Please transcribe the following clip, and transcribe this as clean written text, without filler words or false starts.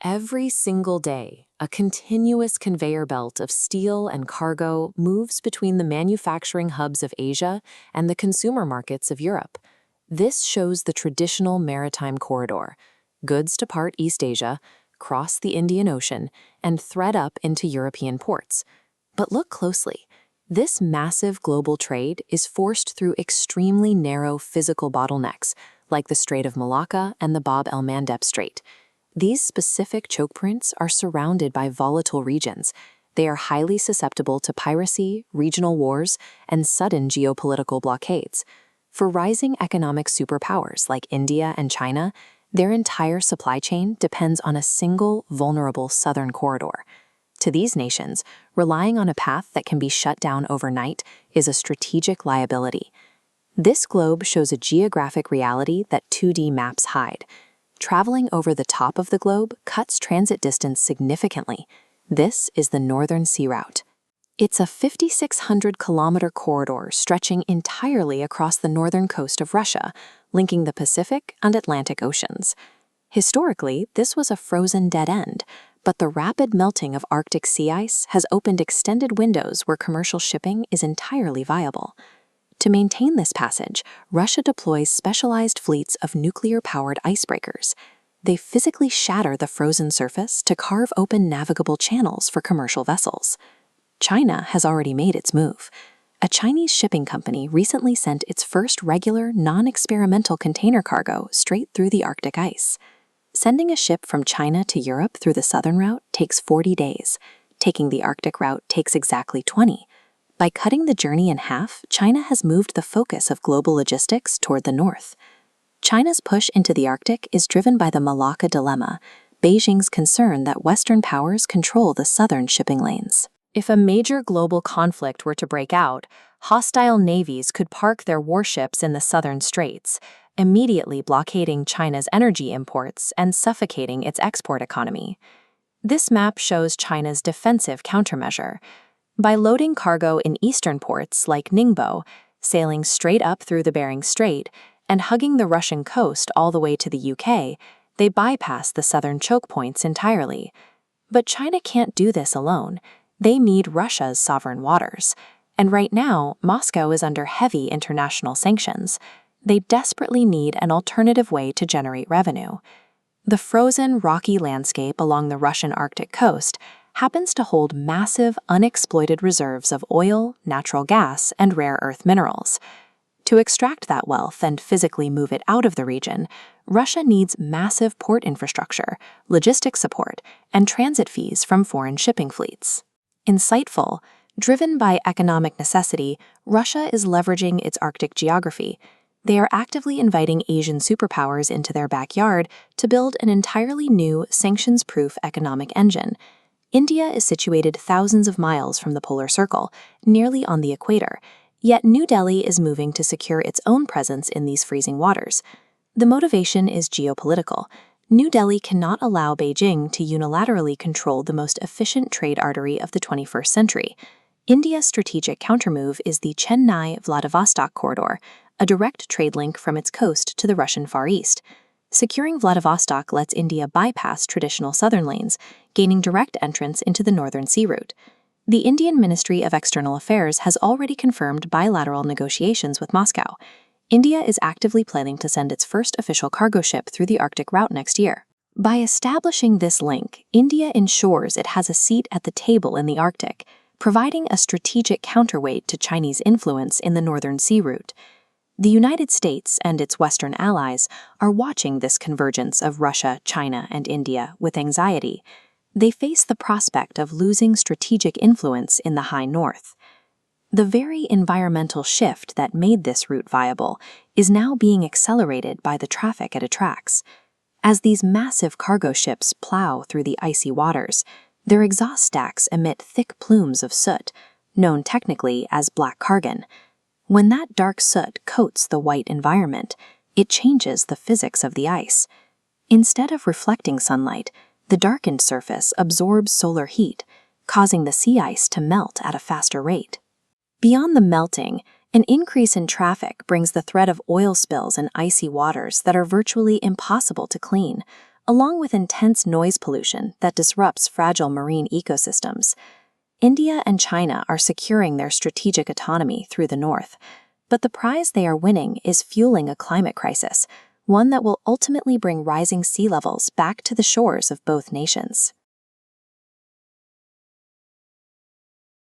Every single day, a continuous conveyor belt of steel and cargo moves between the manufacturing hubs of Asia and the consumer markets of Europe. This shows the traditional maritime corridor. Goods depart East Asia, cross the Indian Ocean, and thread up into European ports. But look closely. This massive global trade is forced through extremely narrow physical bottlenecks, like the Strait of Malacca and the Bab el-Mandeb Strait. These specific choke points are surrounded by volatile regions. They are highly susceptible to piracy, regional wars, and sudden geopolitical blockades. For rising economic superpowers like India and China, their entire supply chain depends on a single, vulnerable southern corridor. To these nations, relying on a path that can be shut down overnight is a strategic liability. This globe shows a geographic reality that 2D maps hide. Traveling over the top of the globe cuts transit distance significantly. This is the Northern Sea Route. It's a 5,600-kilometer corridor stretching entirely across the northern coast of Russia, linking the Pacific and Atlantic Oceans. Historically, this was a frozen dead end, but the rapid melting of Arctic sea ice has opened extended windows where commercial shipping is entirely viable. To maintain this passage, Russia deploys specialized fleets of nuclear-powered icebreakers. They physically shatter the frozen surface to carve open navigable channels for commercial vessels. China has already made its move. A Chinese shipping company recently sent its first regular, non-experimental container cargo straight through the Arctic ice. Sending a ship from China to Europe through the southern route takes 40 days. Taking the Arctic route takes exactly 20. By cutting the journey in half, China has moved the focus of global logistics toward the north. China's push into the Arctic is driven by the Malacca dilemma, Beijing's concern that Western powers control the southern shipping lanes. If a major global conflict were to break out, hostile navies could park their warships in the southern straits, immediately blockading China's energy imports and suffocating its export economy. This map shows China's defensive countermeasure. By loading cargo in eastern ports like Ningbo, sailing straight up through the Bering Strait, and hugging the Russian coast all the way to the UK, they bypass the southern choke points entirely. But China can't do this alone. They need Russia's sovereign waters. And right now, Moscow is under heavy international sanctions. They desperately need an alternative way to generate revenue. The frozen, rocky landscape along the Russian Arctic coast happens to hold massive, unexploited reserves of oil, natural gas, and rare earth minerals. To extract that wealth and physically move it out of the region, Russia needs massive port infrastructure, logistics support, and transit fees from foreign shipping fleets. Insightful, driven by economic necessity, Russia is leveraging its Arctic geography. They are actively inviting Asian superpowers into their backyard to build an entirely new, sanctions-proof economic engine. India is situated thousands of miles from the polar circle, nearly on the equator, yet New Delhi is moving to secure its own presence in these freezing waters. The motivation is geopolitical. New Delhi cannot allow Beijing to unilaterally control the most efficient trade artery of the 21st century. India's strategic countermove is the Chennai-Vladivostok corridor, a direct trade link from its coast to the Russian Far East. Securing Vladivostok lets India bypass traditional southern lanes, gaining direct entrance into the Northern Sea Route. The Indian Ministry of External Affairs has already confirmed bilateral negotiations with Moscow. India is actively planning to send its first official cargo ship through the Arctic route next year. By establishing this link, India ensures it has a seat at the table in the Arctic, providing a strategic counterweight to Chinese influence in the Northern Sea Route. The United States and its Western allies are watching this convergence of Russia, China, and India with anxiety. They face the prospect of losing strategic influence in the high north. The very environmental shift that made this route viable is now being accelerated by the traffic it attracts. As these massive cargo ships plow through the icy waters, their exhaust stacks emit thick plumes of soot, known technically as black cargon. When that dark soot coats the white environment, it changes the physics of the ice. Instead of reflecting sunlight, the darkened surface absorbs solar heat, causing the sea ice to melt at a faster rate. Beyond the melting, an increase in traffic brings the threat of oil spills and icy waters that are virtually impossible to clean, along with intense noise pollution that disrupts fragile marine ecosystems. India and China are securing their strategic autonomy through the North, but the prize they are winning is fueling a climate crisis, one that will ultimately bring rising sea levels back to the shores of both nations.